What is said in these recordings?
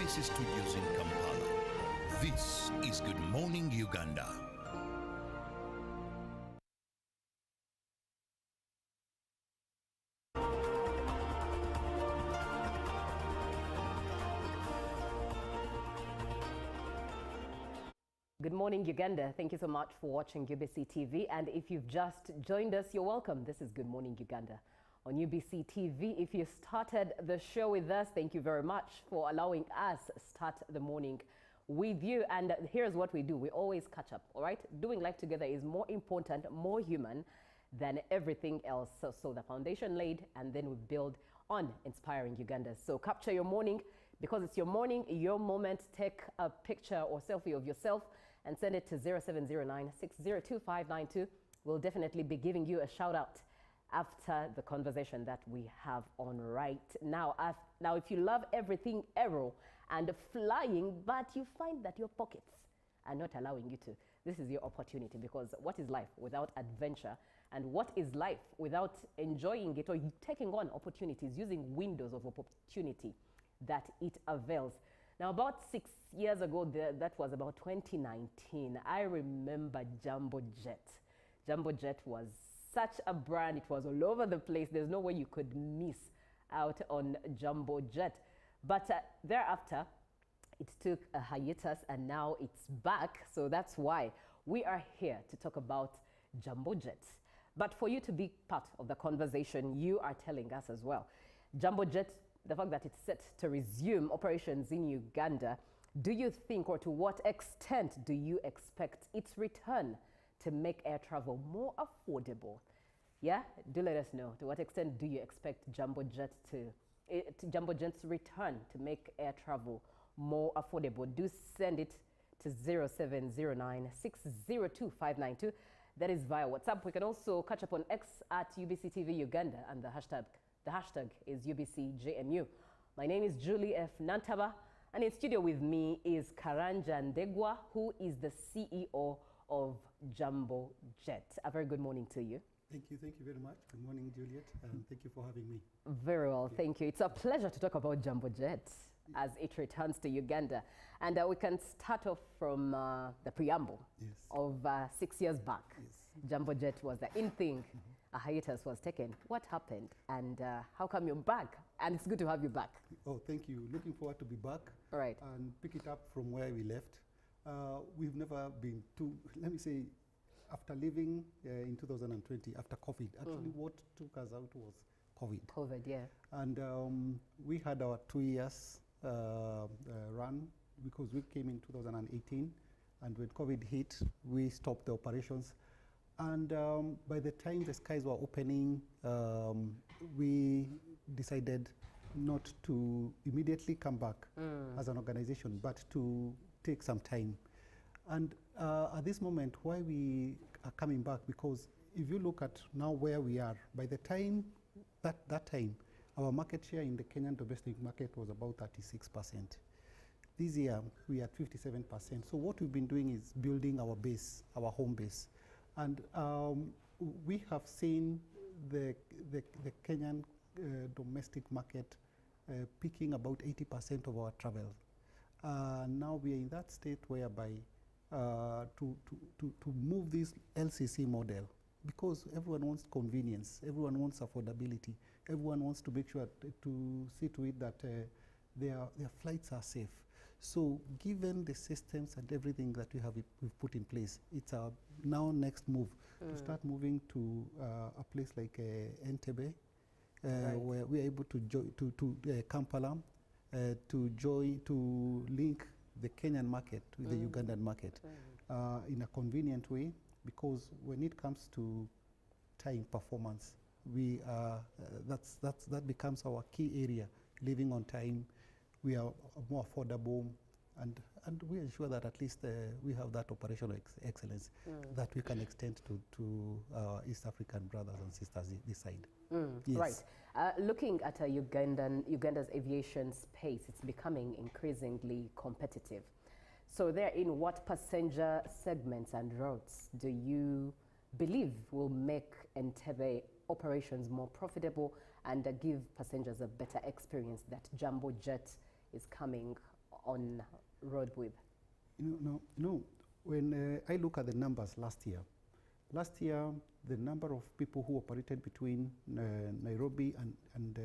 KBC Studios in Kampala. This is Good Morning Uganda. Good morning, Uganda. Thank you so much for watching UBC TV. And if you've just joined us, you're welcome. This is Good Morning Uganda on UBC TV. If you started the show with us, thank you very much for allowing us start the morning with you. And here's what we do. We always catch up, all right? Doing life together is more important, more human than everything else. So the foundation laid, and then we build on inspiring Uganda. So capture your morning, because it's your morning, your moment. Take a picture or selfie of yourself and send it to 0709 602 592. We'll definitely be giving you a shout out after the conversation that we have on right now. Now, if you love everything aero and flying, but you find that your pockets are not allowing you to, this is your opportunity, because what is life without adventure? And what is life without enjoying it or taking on opportunities, using windows of opportunity that it avails? Now, about 6 years ago, that was about 2019, I remember Jambo Jet. Jambo Jet was such a brand. It was all over the place. There's no way you could miss out on Jambo Jet. But thereafter, it took a hiatus, and now it's back. So that's why we are here to talk about Jambo Jet. But for you to be part of the conversation, you are telling us as well. Jambo Jet, the fact that it's set to resume operations in Uganda, do you think, or to what extent do you expect its return to make air travel more affordable? Yeah, do let us know. To what extent do you expect Jambo Jet's return to make air travel more affordable? Do send it to 0709 602 592. That is via WhatsApp. We can also catch up on X at UBC TV Uganda, and the hashtag is UBCJMU. My name is Julie F. Nantaba, and in studio with me is Karanja Ndegwa, who is the CEO of Jambo Jet. A very good morning to you. Thank you very much. Good morning, Juliet, and thank you for having me. Very well, thank you. It's a pleasure to talk about Jambo Jet as it returns to Uganda. And we can start off from the preamble of 6 years back. Yes. Jambo Jet was the in thing. A hiatus was taken. What happened, and how come you're back? And it's good to have you back. Oh, thank you. Looking forward to be back. All right. And pick it up from where we left. We've never been too, let me say, after leaving in 2020, after COVID, actually what took us out was COVID. COVID, yeah. And we had our 2 years run, because we came in 2018, and when COVID hit, we stopped the operations. And by the time the skies were opening, we decided not to immediately come back as an organization, but to take some time. And at this moment, why we are coming back, because if you look at now where we are, by the time, that time, our market share in the Kenyan domestic market was about 36%. This year, we are at 57%. So what we've been doing is building our base, our home base. And we have seen the Kenyan domestic market picking about 80% of our travel. Now we are in that state whereby to move this LCC model, because everyone wants convenience, everyone wants affordability, everyone wants to make sure to see to it that their flights are safe. So given the systems and everything that we've put in place, it's our now next move to start moving to a place like Entebbe, where we're able to Kampala, to link the Kenyan market with the Ugandan market in a convenient way, because when it comes to time performance, that becomes our key area. Living on time, we are more affordable, and we ensure that at least we have that operational excellence that we can extend to East African brothers and sisters this side. Yes. Right. Looking at Uganda's aviation space, it's becoming increasingly competitive. So there, in what passenger segments and routes do you believe will make Entebbe operations more profitable and give passengers a better experience that Jambo Jet is coming on road width? When I look at the numbers last year, the number of people who operated between Nairobi and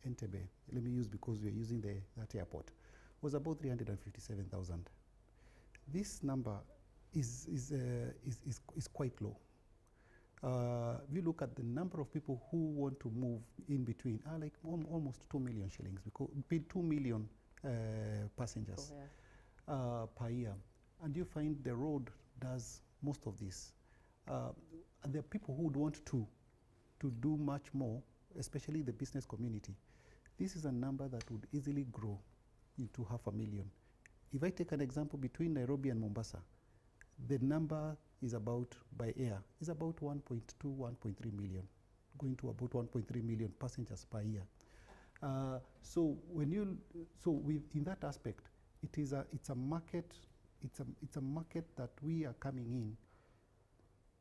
Entebbe, let me use because we are using that airport, was about 357,000. This number is quite low. If you look at the number of people who want to move in between, like almost 2 million shillings, because 2 million passengers per year. And you find the road does most of this. And there are people who would want to do much more, especially the business community. This is a number that would easily grow into 500,000. If I take an example between Nairobi and Mombasa, the number is about, by air, is about 1.2, 1.3 million, going to about 1.3 million passengers per year. So in that aspect, it's a market that we are coming in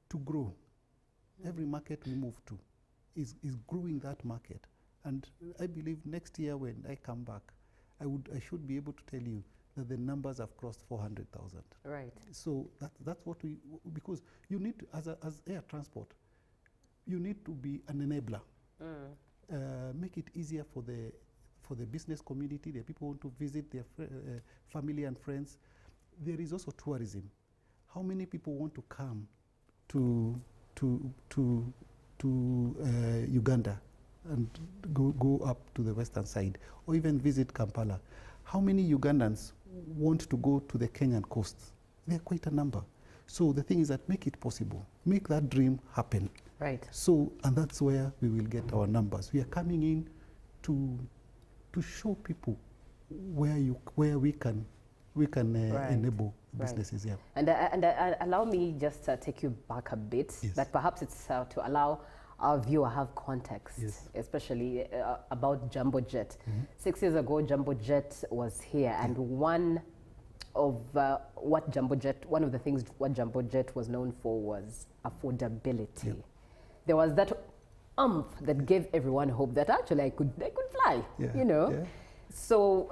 to grow. Every market we move to is growing that market. And I believe next year when I come back, I should be able to tell you that the numbers have crossed 400,000. Right. So that's what because you need to, as air transport, you need to be an enabler. Make it easier for the business community, the people who want to visit their family and friends. There is also tourism. How many people want to come to Uganda and go up to the western side, or even visit Kampala? How many Ugandans want to go to the Kenyan coast? There are quite a number. So the thing is that make it possible. Make that dream happen. Right. So, and that's where we will get our numbers. We are coming in to show people where we can enable businesses. Yeah. And allow me just to take you back a bit. Yes. That perhaps it's to allow our viewer have context, yes, especially about Jambo Jet. 6 years ago, Jambo Jet was here, and one of the things what Jambo Jet was known for was affordability. Yeah. There was that that gave everyone hope that actually I could fly, Yeah. you know. Yeah. So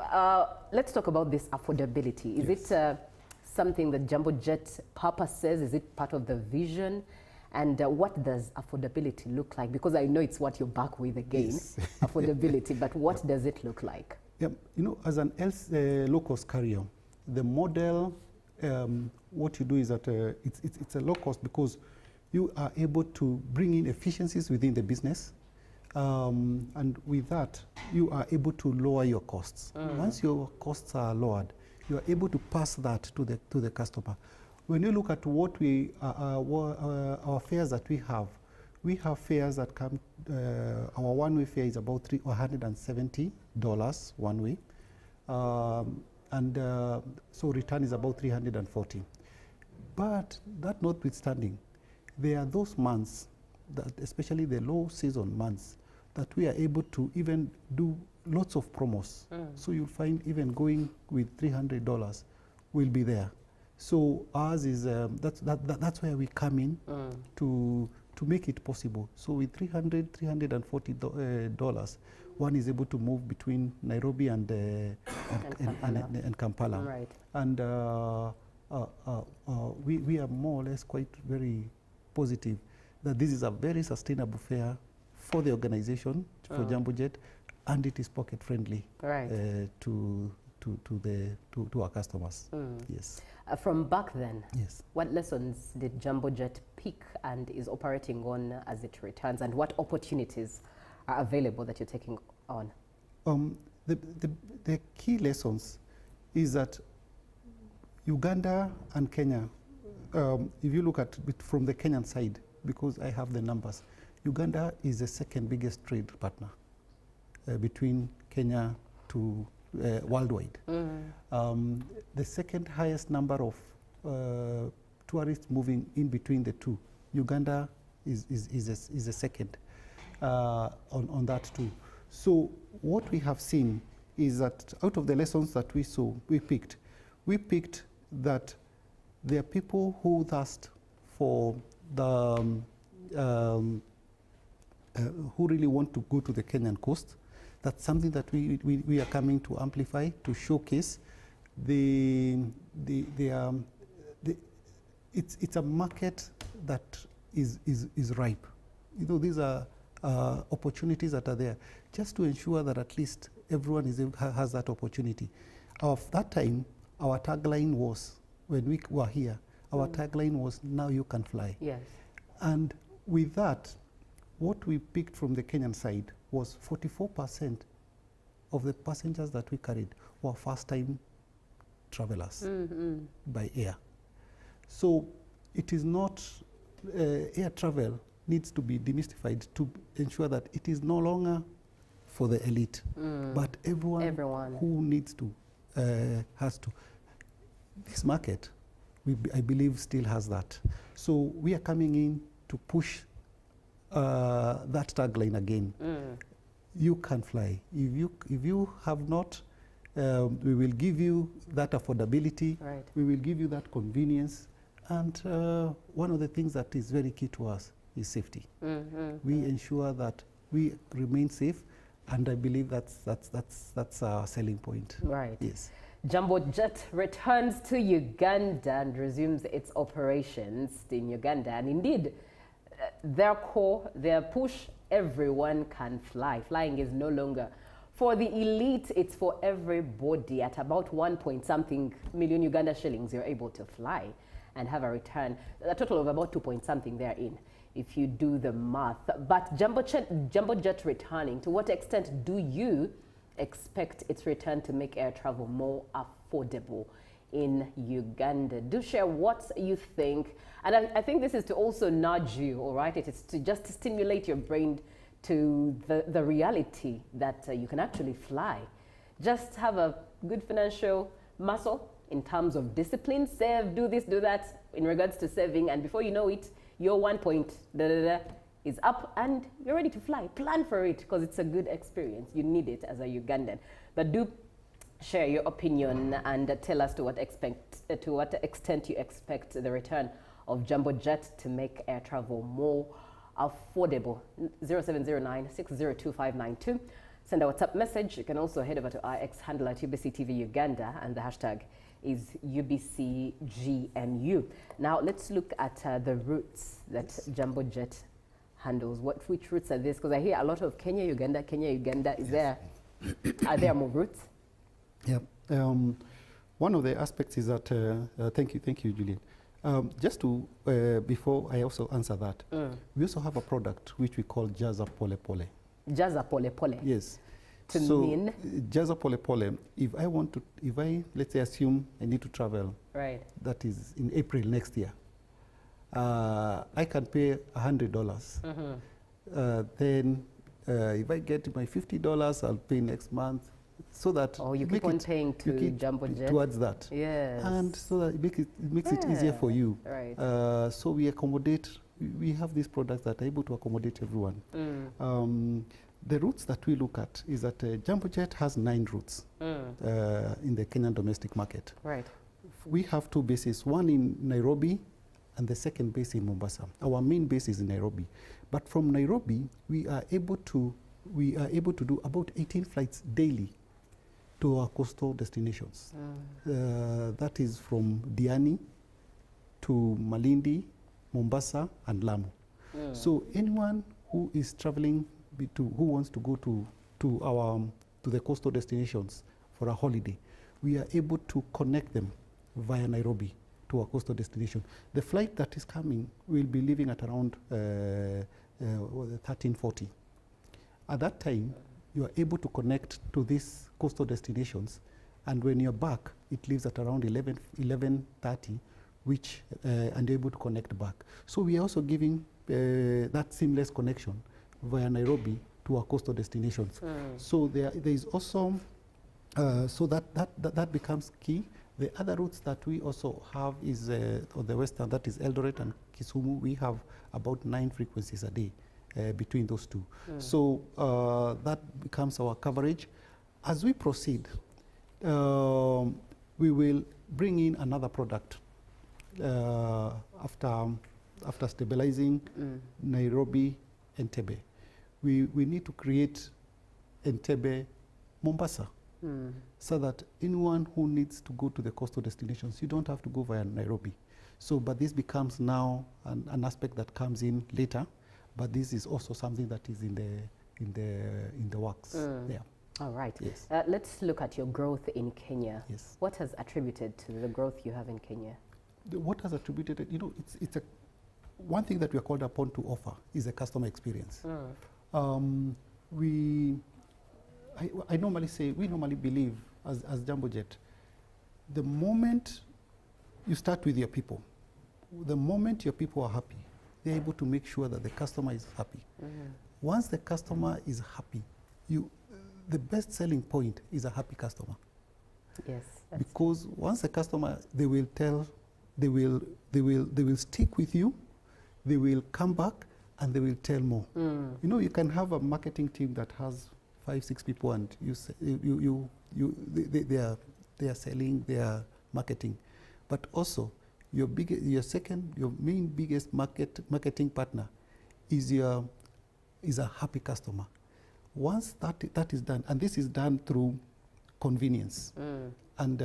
let's talk about this affordability. Is Yes. it something that Jambo Jet purposes? Is it part of the vision? And what does affordability look like? Because I know it's what you're back with again, Yes. affordability, but what does it look like? Yeah, as an low-cost carrier, the model, what you do is that it's a low cost because you are able to bring in efficiencies within the business. And with that, you are able to lower your costs. Once your costs are lowered, you are able to pass that to the customer. When you look at what our fares that we have fares that come, our one-way fare is about $170 one way. So return is about $340. But that notwithstanding, there are those months, that especially the low season months, that we are able to even do lots of promos. So you'll find even going with $300 will be there. So ours is that's where we come in to make it possible. So with $340, one is able to move between Nairobi and Kampala. Right. And we are more or less quite very positive that this is a very sustainable fare for the organization, for Jambo Jet, and it is pocket friendly, right, to our customers. Yes. From back then, yes, what lessons did Jambo Jet pick and is operating on as it returns, and what opportunities are available that you're taking on? The key lessons is that Uganda and Kenya, if you look at it from the Kenyan side, because I have the numbers, Uganda is the second biggest trade partner between Kenya to worldwide. The second highest number of tourists moving in between the two, Uganda is the second on that too. So what we have seen is that out of the lessons that we picked that there are people who thirst for the who really want to go to the Kenyan coast. That's something that we are coming to amplify, to showcase it's a market that is ripe. You know, these are opportunities that are there, just to ensure that at least everyone has that opportunity. Of that time, our tagline was, when we were here, our tagline was, "Now you can fly." Yes. And with that, what we picked from the Kenyan side was 44% of the passengers that we carried were first-time travelers by air. So it is not, air travel needs to be demystified to ensure that it is no longer for the elite, but everyone who needs to, has to. This market, I believe, still has that. So we are coming in to push that tagline again. You can fly. If you have not, we will give you that affordability. Right. We will give you that convenience. And one of the things that is very key to us is safety. We ensure that we remain safe, and I believe that's our selling point. Right. Yes. Jambo Jet returns to Uganda and resumes its operations in Uganda. And indeed, their core, their push, everyone can fly. Flying is no longer for the elite, it's for everybody. At about 1-point-something million Uganda shillings, you're able to fly and have a return, a total of about 2-point-something therein, if you do the math. But Jambo Jet returning, to what extent do you expect its return to make air travel more affordable in Uganda? Do share what you think. And I think this is to also nudge you, all right? It is to just stimulate your brain to the reality that you can actually fly. Just have a good financial muscle in terms of discipline, save, do this, do that, in regards to saving, and before you know it, your 1 point is up and you're ready to fly. Plan for it, because it's a good experience. You need it as a Ugandan. But do share your opinion and tell us to what extent you expect the return of Jambo Jet to make air travel more affordable. 0709-602592. Send a WhatsApp message. You can also head over to our X handle at UBC TV Uganda, and the hashtag is UBCGMU. Now let's look at the routes that Jambo Jet handles. Which routes are this? Because I hear a lot of Kenya, Uganda, Kenya, Uganda. Is there, are there more routes? Yeah. One of the aspects is that, thank you, Julian. Just to, before I also answer that, we also have a product which we call Jaza Pole Pole. Jaza Pole Pole? Yes. To mean? Jaza Pole Pole, if I, let's say, assume I need to travel, right, that is in April next year, I can pay $100. Then if I get my $50, I'll pay next month. So that you keep on paying to Jambo Jet towards that, yes, and so that it makes it easier for you. Right. So we accommodate. We have these products that are able to accommodate everyone. The routes that we look at is that Jambo Jet has 9 routes in the Kenyan domestic market. Right. We have 2 bases, one in Nairobi, and the second base in Mombasa. Our main base is in Nairobi, but from Nairobi we are able to do about 18 flights daily to our coastal destinations. That is from Diani to Malindi, Mombasa, and Lamu. So anyone who is traveling who wants to go to the coastal destinations for a holiday, we are able to connect them via Nairobi to our coastal destination. The flight that is coming will be leaving at around 13:40. At that time, you are able to connect to these coastal destinations, and when you're back, it leaves at around 11:30, which and you're able to connect back. So we are also giving that seamless connection via Nairobi to our coastal destinations. So there is also so that becomes key. The other routes that we also have is on the western, that is Eldoret and Kisumu. We have about 9 frequencies a day between those two. So that becomes our coverage. As we proceed, we will bring in another product after stabilizing Nairobi, Entebbe. We need to create Entebbe, Mombasa. so that anyone who needs to go to the coastal destinations, you don't have to go via Nairobi. So, but this becomes now an aspect that comes in later, but this is also something that is in the works. Yeah. All right. Yes. Let's look at your growth in Kenya. Yes. What has attributed to the growth you have in Kenya? What has attributed, you know, it's one thing that we are called upon to offer is a customer experience. I normally say, we normally believe as Jambo Jet, the moment you start with your people, the moment your people are happy, they're able to make sure that the customer is happy. Once the customer is happy, the best selling point is a happy customer. Yes. Because once the customer, they will stick with you, they will come back, and they will tell more. You know, you can have a marketing team that has 5-6 people, and they are selling, they are marketing, but also your main biggest marketing partner is a happy customer. Once that is done, and this is done through convenience, and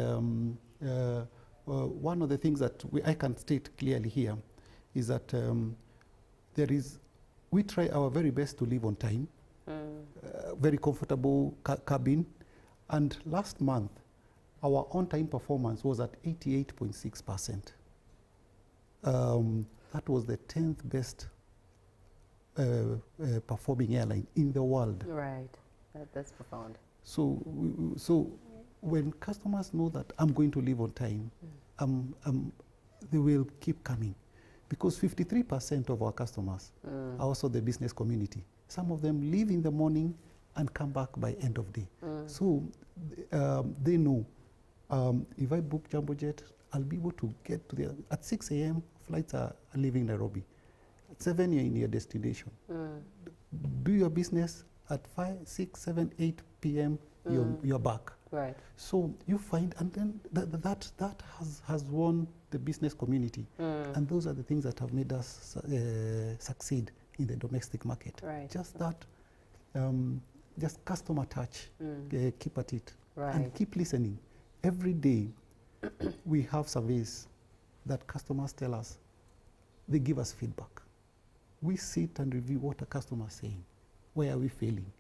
one of the things that I can state clearly here is that we try our very best to live on time, very comfortable cabin, and last month our on-time performance was at 88.6%. That was the 10th best performing airline in the world. Right, that's profound. So when customers know that I'm going to live on time, they will keep coming, because 53% of our customers are also the business community. Some of them leave in the morning and come back by end of day. So they know if I book Jambo Jet, I'll be able to get to there at 6 a.m. Flights are leaving Nairobi. At 7 you're in your destination. Do your business at 5, 6, 7, 8 p.m. You're back. Right. So you find, and then that has won the business community, and those are the things that have made us succeed in the domestic market. Right. Just that, just customer touch, keep at it, right, and keep listening. Every day, we have surveys that customers tell us, they give us feedback. We sit and review what a customer is saying, where are we failing,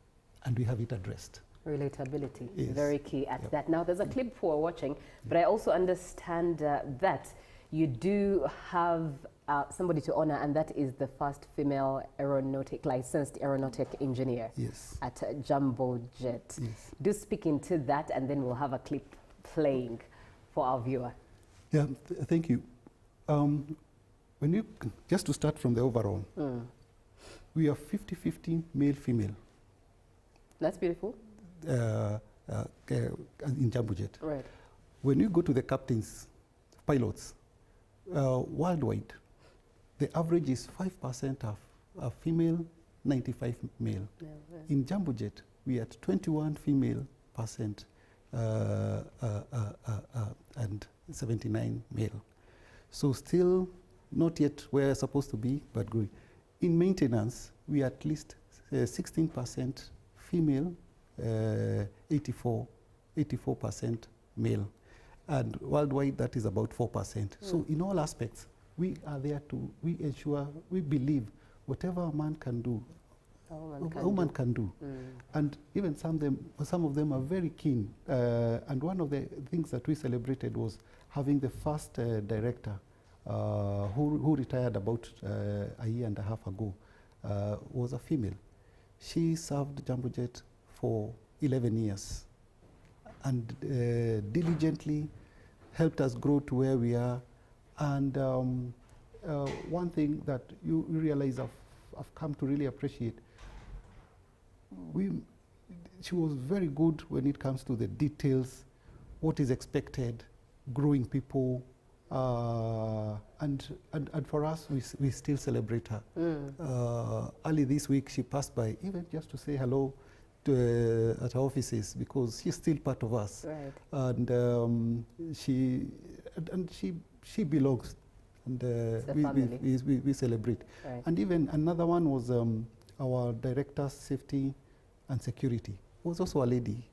and we have it addressed. Relatability, Yes. very key at that. Now, there's a clip for watching, but I also understand that you do have somebody to honor, and that is the first female licensed aeronautic engineer. Yes. At Jambo Jet. Yes. Do speak into that, and then we'll have a clip playing for our viewer. Yeah, thank you. Just to start from the overall, we are 50-50 male-female. That's beautiful. In Jambo Jet. Right. When you go to the captains, pilots, worldwide, the average is 5% are female, 95 male. Yeah, yeah. In Jambo Jet, we are at 21 female percent and 79 male. So still not yet where we're supposed to be, but growing. In maintenance, we are at least 16% female, 84% male. And worldwide, that is about 4%. So in all aspects, we are there we ensure, we believe whatever a man can do, a woman can do. And even some of them are very keen. And one of the things that we celebrated was having the first director who retired about a year and a half ago, was a female. She served Jambo Jet for 11 years and diligently helped us grow to where we are. And one thing that you realize I've come to really appreciate, she was very good when it comes to the details, what is expected, growing people, and for us, we still celebrate her. Early this week, she passed by, even just to say hello at our offices, because she's still part of us. Right. And she belongs, and we celebrate. Right. And even another one was our director, safety and security, was also a lady.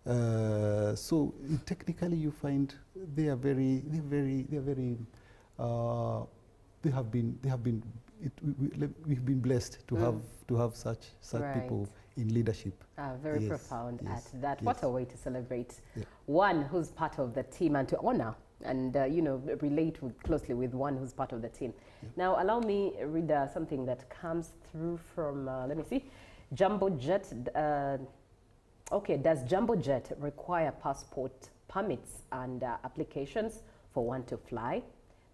So technically, you find they have been, we've been blessed to have such people in leadership. Very profound at that. Yes. What a way to celebrate one who's part of the team and to honor and relate closely with one who's part of the team. Now, allow me read something that comes through from, let me see, Jambo Jet. Okay, does Jambo Jet require passport permits and applications for one to fly?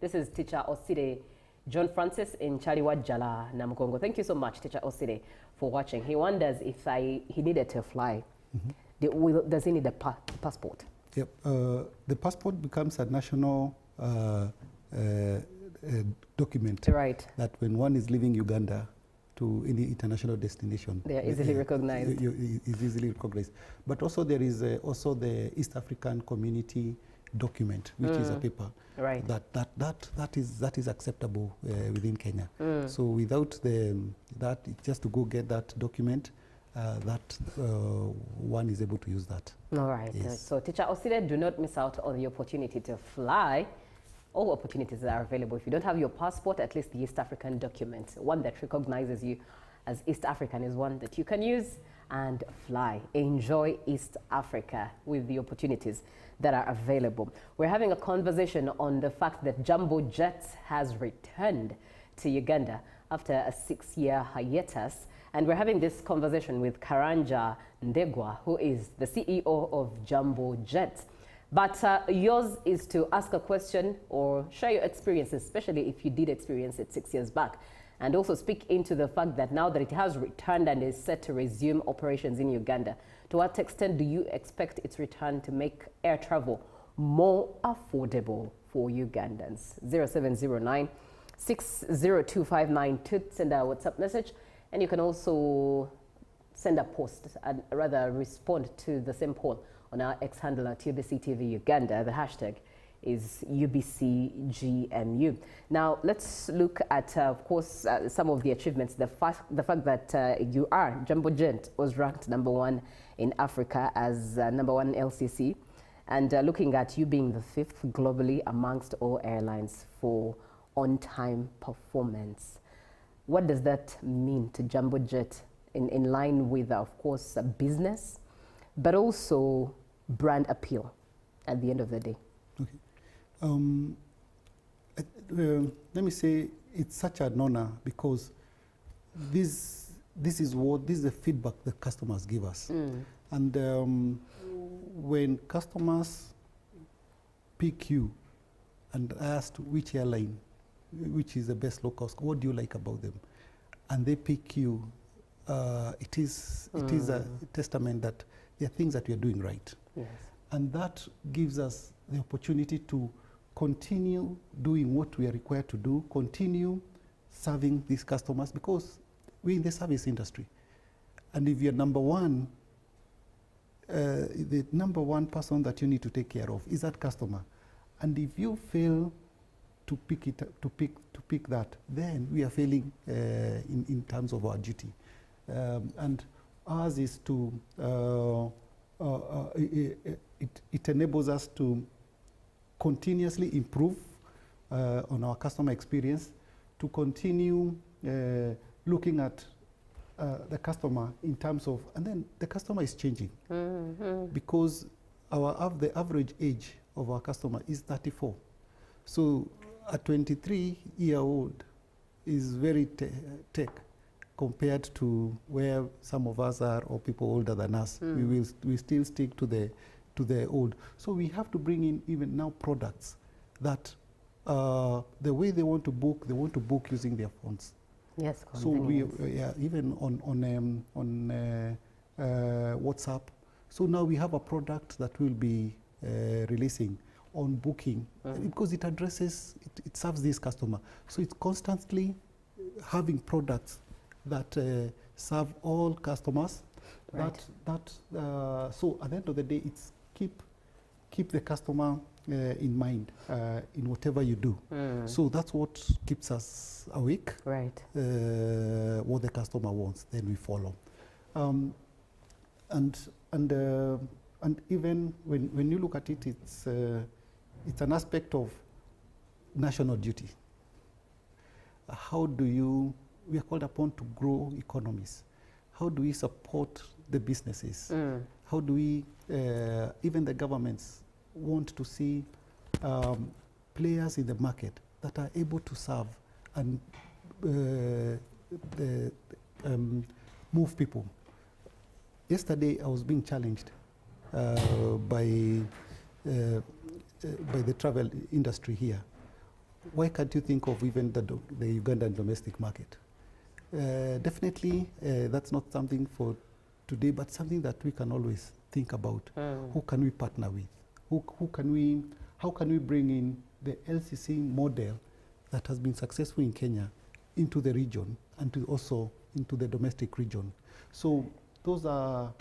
This is Teacher Osire John Francis in Chaliwa Jala, Namukongo. Thank you so much, Teacher Osire, for watching. He wonders if he needed to fly, does he need a passport? Yep. The passport becomes a national document. Right. That when one is leaving Uganda to any international destination, they are easily recognized. Is easily recognized. But also there is also the East African Community document, which is a paper. Right. That is acceptable within Kenya. So without that, just to go get that document, one is able to use that. All right. Yes. So Teacher Osire, do not miss out on the opportunity to fly. All opportunities are available. If you don't have your passport, at least the East African document, one that recognizes you as East African, is one that you can use and fly. Enjoy East Africa with the opportunities that are available. We're having a conversation on the fact that Jambo Jet has returned to Uganda after a 6-year hiatus. And we're having this conversation with Karanja Ndegwa, who is the CEO of Jambo Jet. But yours is to ask a question or share your experiences, especially if you did experience it 6 years back. And also speak into the fact that now that it has returned and is set to resume operations in Uganda, to what extent do you expect its return to make air travel more affordable for Ugandans? 0709 60259 to send a WhatsApp message. And you can also send a post and rather respond to the same poll on our X handle at UBC TV Uganda. The hashtag is UBCGMU. Now, let's look at, of course, some of the achievements. The fact that Jambo Jet was ranked #1 in Africa as #1 LCC, and looking at you being the 5th globally amongst all airlines for on-time performance. What does that mean to Jambo Jet in line with, of course, business, but also brand appeal at the end of the day? Okay. Let me say it's such an honor because this is the feedback the customers give us. And when customers pick you and ask which airline, which is the best low cost, what do you like about them, and they pick you, it is a testament that there are things that we are doing right. Yes. And that gives us the opportunity to continue doing what we are required to do, continue serving these customers, because we're in the service industry. And if you're #1, the #1 person that you need to take care of is that customer. And if you fail to pick that, then we are failing in terms of our duty. And ours is to it enables us to continuously improve on our customer experience, to continue looking at the customer in terms of, and then the customer is changing because the average age of our customer is 34. So a 23-year-old is very tech compared to where some of us are, or people older than us. We still stick to the old. So we have to bring in even now products that the way they want to book using their phones. Yes. So we even on WhatsApp. So now we have a product that will be releasing on booking because it addresses, it serves this customer. So it's constantly having products that serve all customers. Right. So at the end of the day, it's keep the customer in mind in whatever you do. So that's what keeps us awake. Right. What the customer wants, then we follow. And even when you look at it, it's an aspect of national duty. How do we are called upon to grow economies. How do we support the businesses? How do we, even the governments want to see players in the market that are able to serve and move people. Yesterday, I was being challenged by the travel industry here. Why can't you think of even the Ugandan domestic market? Definitely, that's not something for today, but something that we can always think about. Who can we partner with? How can we bring in the LCC model that has been successful in Kenya into the region and also into the domestic region? So those are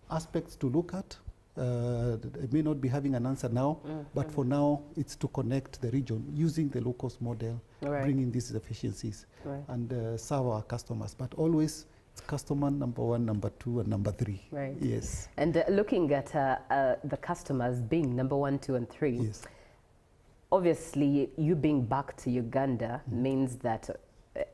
aspects to look at. I may not be having an answer now, but for now, it's to connect the region using the low-cost model, bringing these efficiencies, and serve our customers. But always, it's customer number 1, number 2, and number 3. Right. Yes. And looking at the customers being number 1, 2, and 3, yes. Obviously, you being back to Uganda means that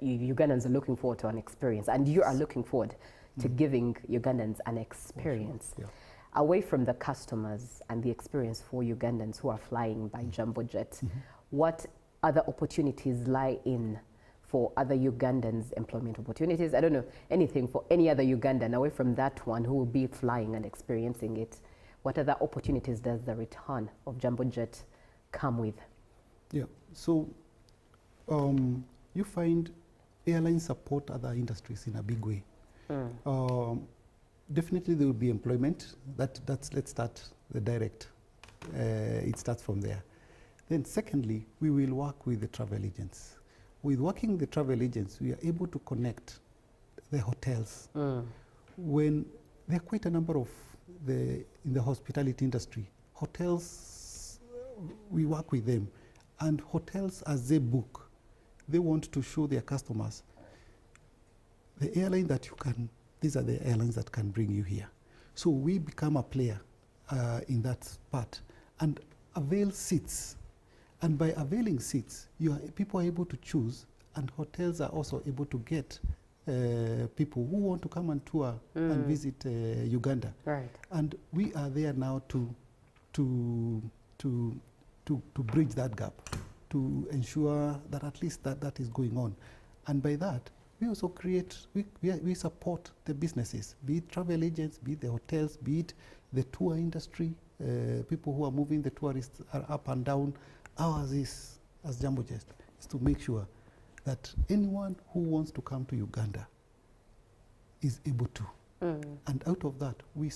Ugandans are looking forward to an experience, and you are looking forward to giving Ugandans an experience. Sure. Yeah. Away from the customers and the experience for Ugandans who are flying by Jambo Jet, what other opportunities lie in for other Ugandans' employment opportunities? I don't know, anything for any other Ugandan away from that one who will be flying and experiencing it. What other opportunities does the return of Jambo Jet come with? Yeah, so you find airlines support other industries in a big way. Definitely there will be employment. Let's start the direct. It starts from there. Then secondly, we will work with the travel agents. With working with the travel agents, we are able to connect the hotels. When there are quite a number of in the hospitality industry, hotels, we work with them. And hotels, as they book, they want to show their customers the airline that you can, these are the airlines that can bring you here. So we become a player in that part and avail seats. And by availing seats, people are able to choose, and hotels are also able to get people who want to come and tour and visit Uganda. Right. And we are there now to bridge that gap, to ensure that at least that is going on. And by that, we also create, we support the businesses, be it travel agents, be it the hotels, be it the tour industry, people who are moving the tourists are up and down. Ours is, as Jambo Jet, is to make sure that anyone who wants to come to Uganda is able to. And out of that, we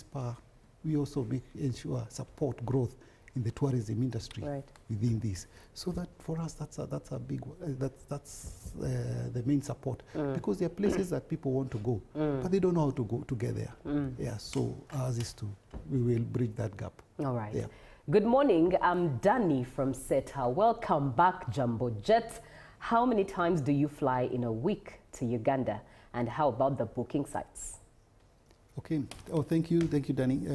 also ensure support growth in the tourism industry within this. So that for us, that's a big one. That's the main support, because there are places that people want to go, but they don't know how to get there. Yeah, so ours is we will bridge that gap. All right. Yeah. Good morning. I'm Danny from SETA. Welcome back, Jambo Jet. How many times do you fly in a week to Uganda? And how about the booking sites? Okay. Oh, thank you, Danny.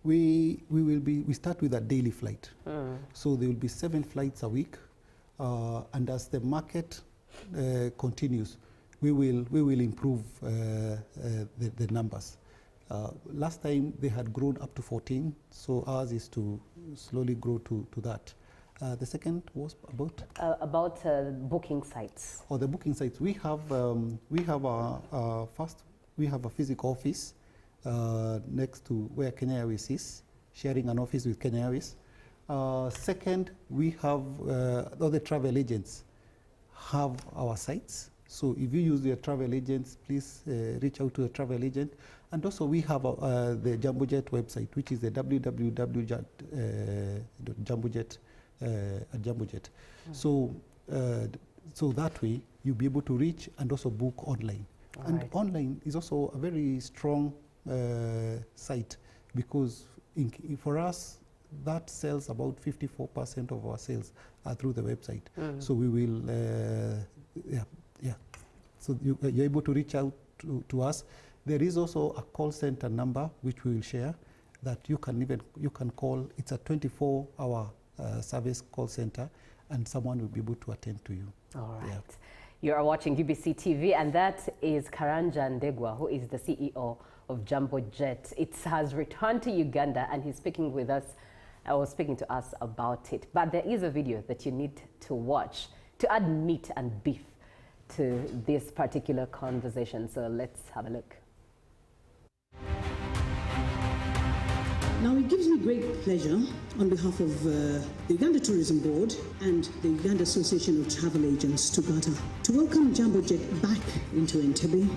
We start with a daily flight. So there will be 7 flights a week, and as the market continues, we will improve the numbers. Last time they had grown up to 14, so ours is to slowly grow to that. The second was about booking sites. Oh, the booking sites. We have a physical office next to where Kenya Airways is, sharing an office with Kenya Airways. Second, we have other travel agents have our sites. So if you use your travel agents, please reach out to a travel agent. And also we have the Jambo Jet website, which is the www.jambojet. So that way you'll be able to reach and also book online. And online is also a very strong site, because for us, that sells about 54% of our sales are through the website. So we will, So you're able to reach out to us. There is also a call center number which we will share, that you can call. It's a 24-hour service call center, and someone will be able to attend to you. All right. Yeah. You are watching UBC TV, and that is Karanja Ndegwa, who is the CEO of Jambo Jet. It has returned to Uganda, and he's speaking with us, speaking to us about it. But there is a video that you need to watch to add meat and beef to this particular conversation. So let's have a look. Now, it gives me great pleasure on behalf of the Uganda Tourism Board and the Uganda Association of Travel Agents, Chikati, to welcome Jambo Jet back into Entebbe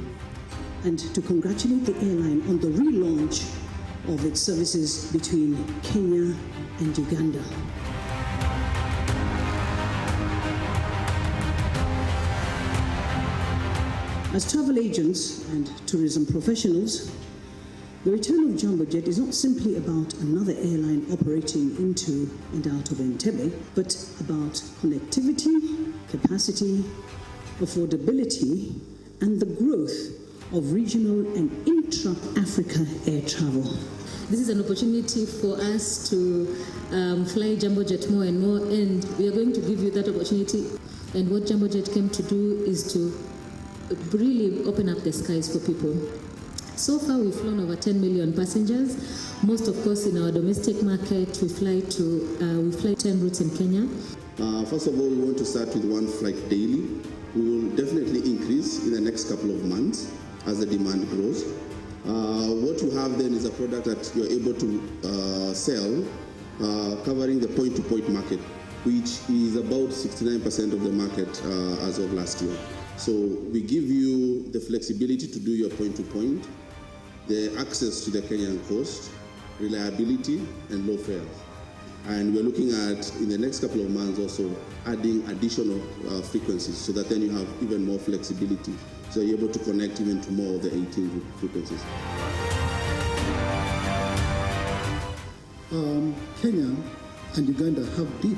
and to congratulate the airline on the relaunch of its services between Kenya and Uganda. As travel agents and tourism professionals, the return of Jambo Jet is not simply about another airline operating into and out of Entebbe, but about connectivity, capacity, affordability, and the growth of regional and intra-Africa air travel. This is an opportunity for us to fly Jambo Jet more and more, and we are going to give you that opportunity. And what Jambo Jet came to do is to really open up the skies for people. So far, we've flown over 10 million passengers. Most, of course, in our domestic market, we fly 10 routes in Kenya. First of all, we want to start with one flight daily. We will definitely increase in the next couple of months as the demand grows. What you have then is a product that you're able to sell, covering the point-to-point market, which is about 69% of the market as of last year. So we give you the flexibility to do your point-to-point, the access to the Kenyan coast, reliability, and low fares. And we're looking at, in the next couple of months also, adding additional frequencies so that then you have even more flexibility. So you're able to connect even to more of the 18 frequencies. Kenya and Uganda have deep,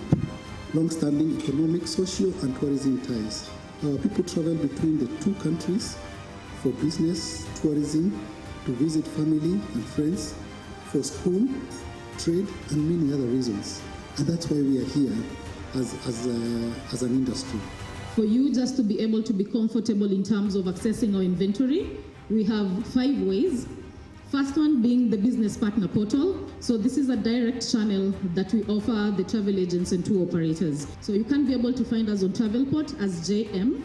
long-standing economic, social, and tourism ties. People travel between the two countries for business, tourism, to visit family and friends, for school, trade, and many other reasons. And that's why we are here as an industry. For you just to be able to be comfortable in terms of accessing our inventory, we have 5 ways. First one being the business partner portal. So this is a direct channel that we offer the travel agents and tour operators. So you can be able to find us on Travelport as JM.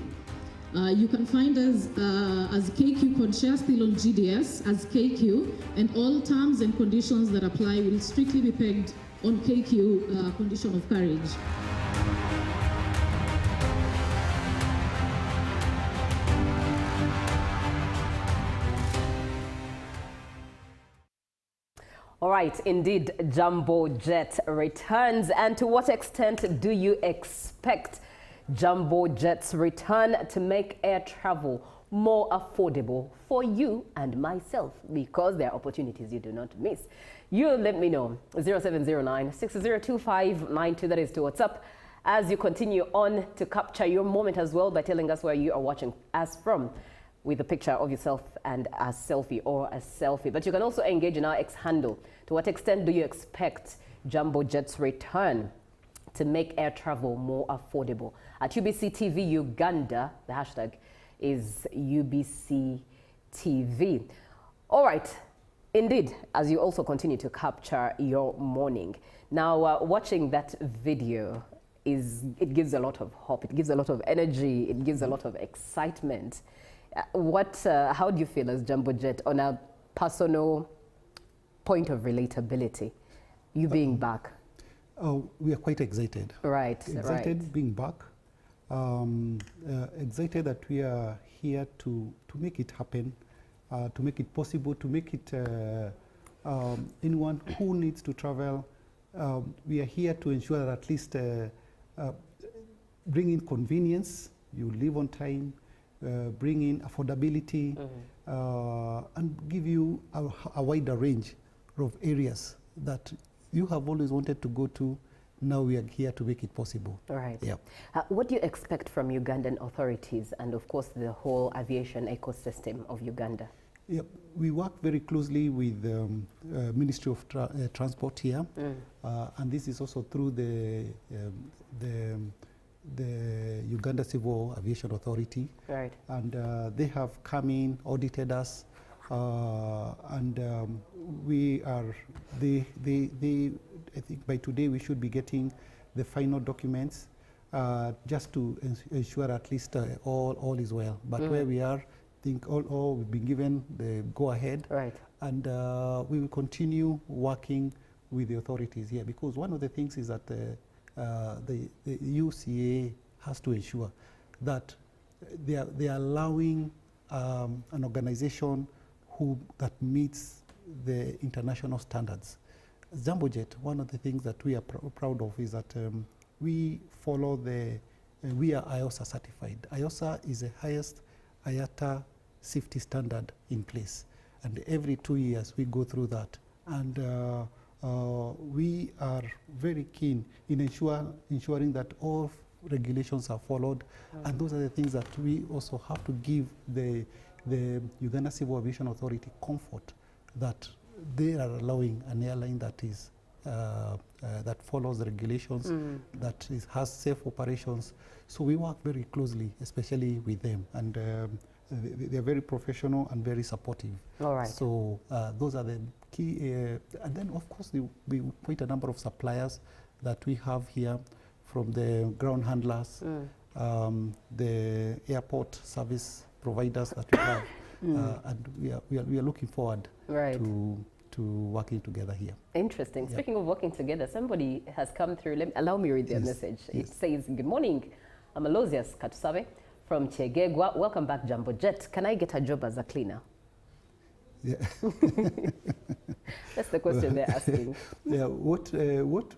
You can find us as KQ CodeShare, still on GDS as KQ, and all terms and conditions that apply will strictly be pegged on KQ condition of carriage. All right, indeed, Jambo Jet returns. And to what extent do you expect Jambo Jet's return to make air travel more affordable for you and myself? Because there are opportunities you do not miss. You let me know. 0709 602592, that is to WhatsApp, as you continue on to capture your moment as well by telling us where you are watching us from, with a picture of yourself and a selfie or a selfie. But you can also engage in our X handle. To what extent do you expect Jambo Jet's return to make air travel more affordable? At UBC TV Uganda, the hashtag is UBC TV. All right, indeed, as you also continue to capture your morning. Now, watching that video, it gives a lot of hope, it gives a lot of energy, it gives a lot of excitement. How do you feel as Jambo Jet on a personal point of relatability, you being back? We are quite excited. Right, excited being back. Excited that we are here to make it happen, to make it possible, to make it anyone who needs to travel. We are here to ensure that at least bring in convenience, you live on time, bring in affordability, and give you a wider range of areas that you have always wanted to go to. Now we are here to make it possible. Right. Yeah. What do you expect from Ugandan authorities and, of course, the whole aviation ecosystem of Uganda? Yeah, we work very closely with Ministry of Transport here, and this is also through the Uganda Civil Aviation Authority. Right. And they have come in, audited us, and we are, I think by today we should be getting the final documents just to ensure at least all is well. But where we are, I think all we've been given the go-ahead. Right. And we will continue working with the authorities here, because one of the things is that the UCA has to ensure that they are allowing an organization that meets the international standards. Jambo Jet, one of the things that we are proud of is that we follow we are IOSA certified. IOSA is the highest IATA safety standard in place. And every 2 years we go through that. And we are very keen in ensuring that all regulations are followed. And those are the things that we also have to give the Uganda Civil Aviation Authority comfort that they are allowing an airline that is that follows the regulations, that has safe operations. So we work very closely, especially with them, and they're very professional and very supportive. All right. So those are the key, and then of course we quite a number of suppliers that we have here, from the ground handlers, the airport service providers that we have, and we are looking forward to working together here. Interesting. Yeah. Speaking of working together, somebody has come through. Allow me to read their message. It says, "Good morning. I'm Alosius Katusabe from Chegegwa. Welcome back, Jambo Jet. Can I get a job as a cleaner?" Yeah. That's the question they're asking. Yeah. What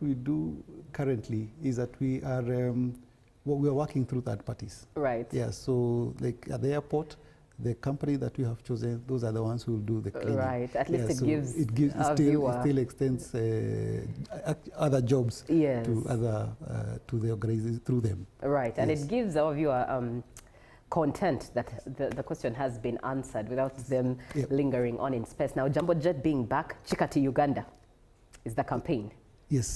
we do currently is that we are working through third parties. Right. Yeah. So like at the airport, the company that we have chosen, those are the ones who will do the cleaning. Right. At least so it still extends other jobs to the organization through them. Right. And it gives our viewer content that the question has been answered without them lingering on in space. Now, Jambo Jet being back, Chikati, Uganda is the campaign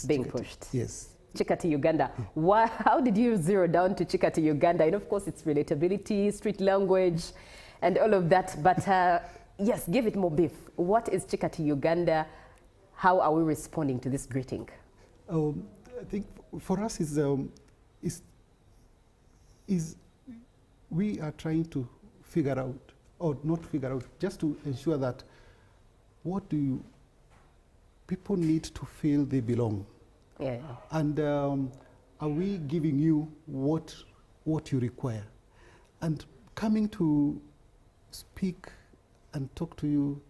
being pushed. Yes. Chikati, Uganda. How did you zero down to Chikati, Uganda? And of course, it's relatability, street language, and all of that. But yes, give it more beef. What is Chikati, Uganda? How are we responding to this greeting? I think for us is we are trying to figure out, or not figure out, just to ensure that people need to feel they belong. Yeah. And are we giving you what you require? And coming to speak and talk to you,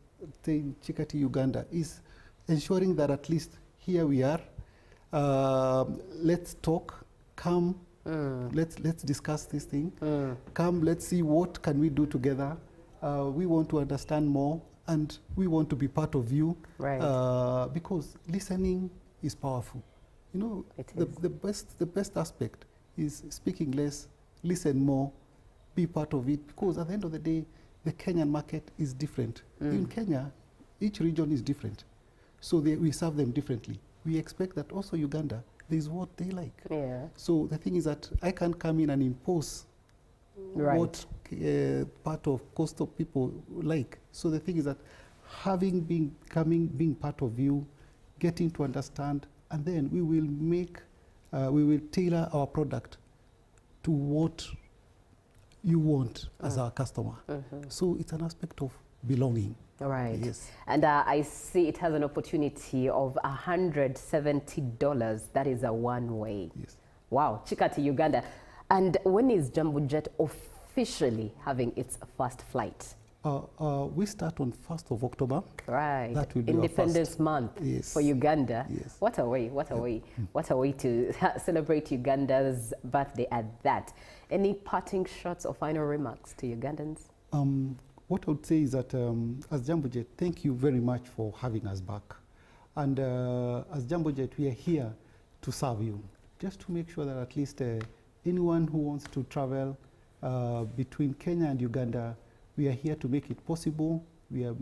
saying Chikati, Uganda, is ensuring that at least here we are. Let's talk. Come. Let's discuss this thing. Come. Let's see what can we do together. We want to understand more, and we want to be part of you. Right. Because listening is powerful. You know, the best aspect is speaking less, listen more, be part of it. Because at the end of the day, the Kenyan market is different. In Kenya, each region is different. So we serve them differently. We expect that also Uganda, there's what they like. Yeah. So the thing is that I can't come in and impose what part of coastal people like. So the thing is that being part of you, getting to understand, and then we will tailor our product to what you want as our customer. So it's an aspect of belonging. Right. Yes. And I see it has an opportunity of $170. That is a one-way. Yes. Wow. Chikati, Uganda. And when is Jambo Jet officially having its first flight? We start on 1st of October. Right. That will be Independence Month for Uganda. Yes. What a way, what a way. What a way to celebrate Uganda's birthday at that. Any parting shots or final remarks to Ugandans? What I would say is that as Jambo Jet, thank you very much for having us back. And as Jambo Jet, we are here to serve you, just to make sure that at least anyone who wants to travel between Kenya and Uganda, we are here to make it possible. We are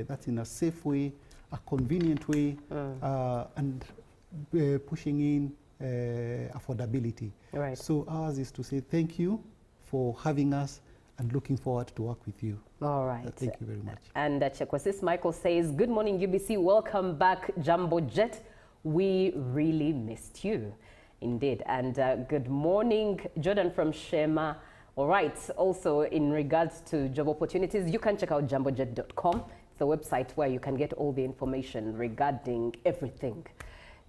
that in a safe way, a convenient way, and pushing in affordability. Right. So ours is to say thank you for having us and looking forward to work with you. All right. Thank you very much. And Chekwasis Michael says, good morning, UBC. Welcome back, Jambo Jet. We really missed you. Indeed. And good morning, Jordan from Shema. All right. Also, in regards to job opportunities, you can check out jambojet.com. It's the website where you can get all the information regarding everything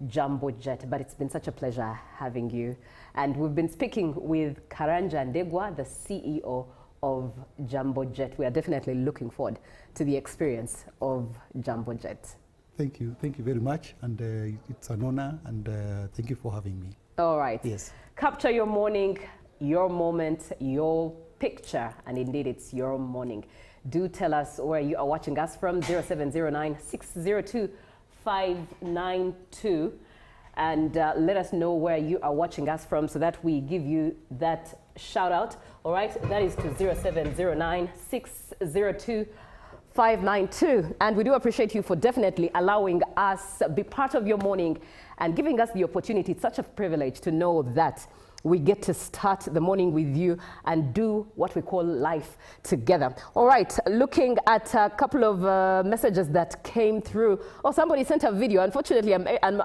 Jambo Jet. But it's been such a pleasure having you. And we've been speaking with Karanja Ndegwa, the CEO of Jambo Jet. We are definitely looking forward to the experience of Jambo Jet. Thank you very much, and it's an honor, and thank you for having me. All right. Yes. Capture your morning, your moment, your picture, and indeed it's your morning. Do tell us where you are watching us from, 0709-602-592, and let us know where you are watching us from so that we give you that shout out. All right, that is to 0709-602-592. And we do appreciate you for definitely allowing us be part of your morning and giving us the opportunity. It's such a privilege to know that we get to start the morning with you and do what we call life together. All right, looking at a couple of messages that came through. Oh, somebody sent a video. Unfortunately, I'm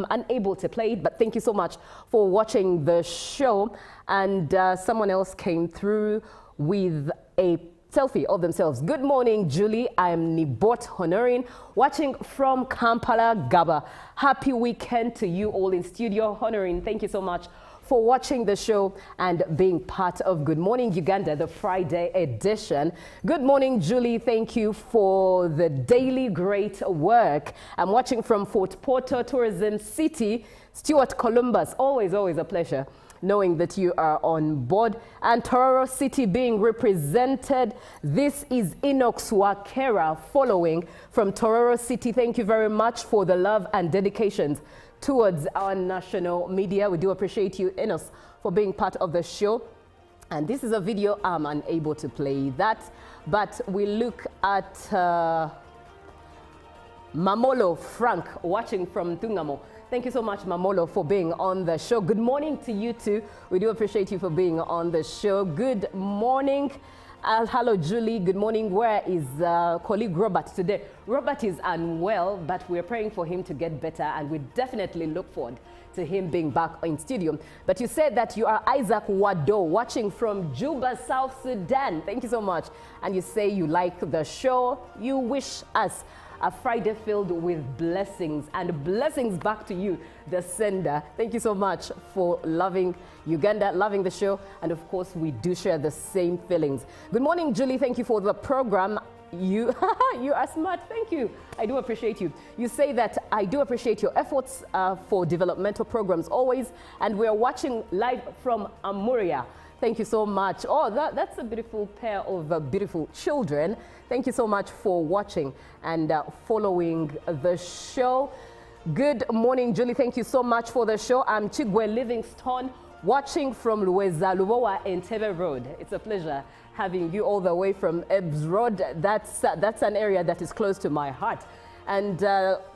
unable to play it, but thank you so much for watching the show. And someone else came through with a selfie of themselves. Good morning, Julie. I'm Nibot Honorin, watching from Kampala, Gaba. Happy weekend to you all in studio. Honorin, thank you so much for watching the show and being part of Good Morning Uganda, the Friday edition. Good morning, Julie. Thank you for the daily great work. I'm watching from Fort Portal Tourism City, Stuart Columbus. Always a pleasure knowing that you are on board. And Tororo City being represented. This is Enox Wakera following from Tororo City. Thank you very much for the love and dedications towards our national media. We do appreciate you, Enos, for being part of the show. And this is a video. I'm unable to play that, but we look at Mamolo Frank watching from Tungamo. Thank you so much, Mamolo, for being on the show. Good morning to you too. We do appreciate you for being on the show. Good morning. Hello, Julie. Good morning. Where is colleague Robert today? Robert is unwell, but we're praying for him to get better, and we definitely look forward to him being back in studio. But you said that you are Isaac Wado, watching from Juba, South Sudan. Thank you so much. And you say you like the show. You wish us a Friday filled with blessings, and blessings back to you, the sender. Thank you so much for loving Uganda, loving the show, and of course we do share the same feelings. Good morning, Julie. Thank you for the program. You are smart. Thank you. I do appreciate you. You say that I do appreciate your efforts for developmental programs always, and we're watching live from Amuria. Thank you so much. Oh, that's a beautiful pair of beautiful children. Thank you so much for watching and following the show. Good morning, Julie. Thank you so much for the show. I'm Chigwe Livingstone, watching from Luweza Lubowa Entebbe Road. It's a pleasure having you all the way from Ebbs Road. That's an area that is close to my heart. And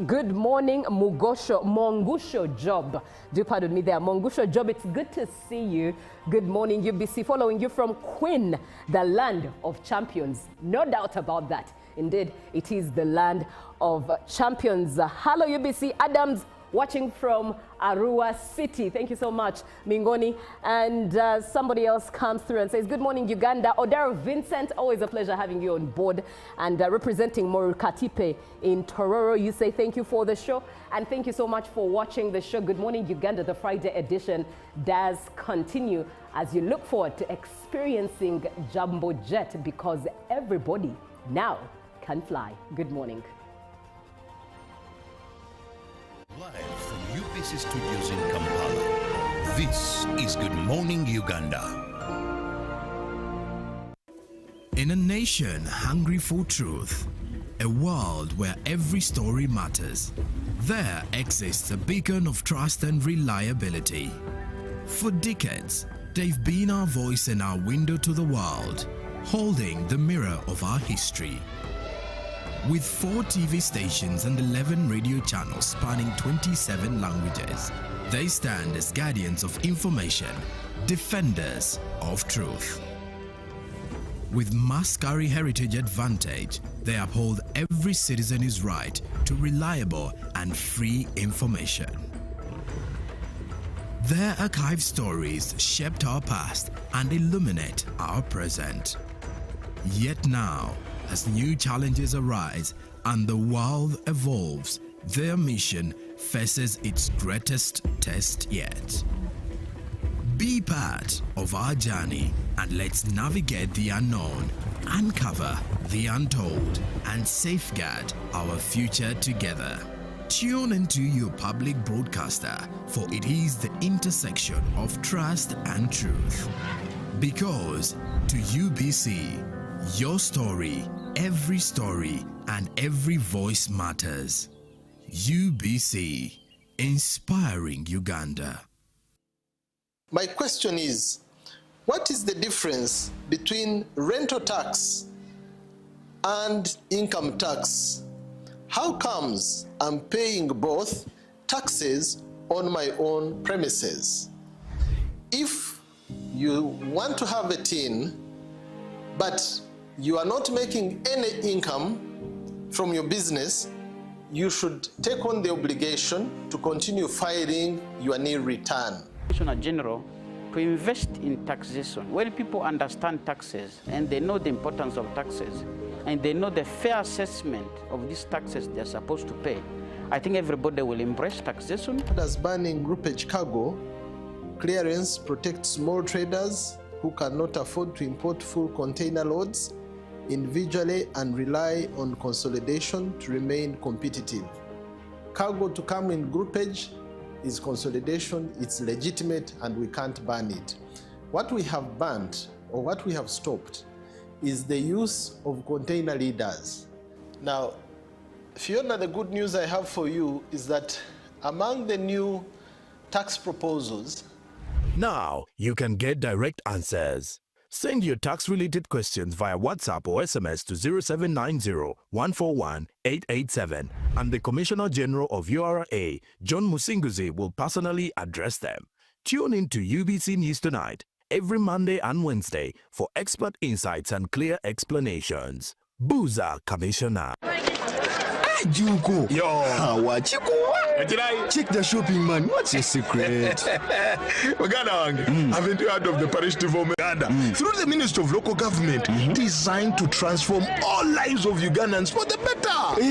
good morning, Mongusho Job. Do pardon me there, Mongusho Job. It's good to see you. Good morning, UBC. Following you from Queen, the land of champions. No doubt about that. Indeed, it is the land of champions. Hello, UBC. Adams, watching from Arua City. Thank you so much, Mingoni. And somebody else comes through and says, good morning, Uganda. Odaro Vincent, always a pleasure having you on board. And representing Morukatipe in Tororo, you say thank you for the show. And thank you so much for watching the show. Good morning, Uganda. The Friday edition does continue as you look forward to experiencing Jambo Jet, because everybody now can fly. Good morning. Live from UBC Studios in Kampala, this is Good Morning Uganda. In a nation hungry for truth, a world where every story matters, there exists a beacon of trust and reliability. For decades, they've been our voice and our window to the world, holding the mirror of our history. With 4 TV stations and 11 radio channels spanning 27 languages, they stand as guardians of information, defenders of truth. With Mascari Heritage Advantage, they uphold every citizen's right to reliable and free information. Their archive stories shaped our past and illuminate our present. Yet now, as new challenges arise and the world evolves, their mission faces its greatest test yet. Be part of our journey and let's navigate the unknown, uncover the untold, and safeguard our future together. Tune into your public broadcaster, for it is the intersection of trust and truth. Because to UBC, your story, and every voice matters. UBC, inspiring Uganda. My question is, what is the difference between rental tax and income tax? How comes I'm paying both taxes on my own premises? If you want to have a tin, but you are not making any income from your business, you should take on the obligation to continue filing your nil return. Commissioner General, to invest in taxation. When people understand taxes and they know the importance of taxes and they know the fair assessment of these taxes they're supposed to pay, I think everybody will embrace taxation. As banning groupage cargo, clearance protects small traders who cannot afford to import full container loads individually and rely on consolidation to remain competitive. Cargo to come in groupage is consolidation, it's legitimate, and we can't ban it. What we have banned, or what we have stopped, is the use of container leaders. Now, Fiona, the good news I have for you is that among the new tax proposals, now you can get direct answers. Send your tax-related questions via WhatsApp or SMS to 0790-141-887, and the Commissioner General of URA, John Musinguzi, will personally address them. Tune in to UBC News Tonight every Monday and Wednesday for expert insights and clear explanations. Booza Commissioner. Juko. Yo. Check the shopping, man. What's your secret? Haven't you heard of the Parish Development Uganda? Through the Ministry of Local Government, designed to transform all lives of Ugandans for the better.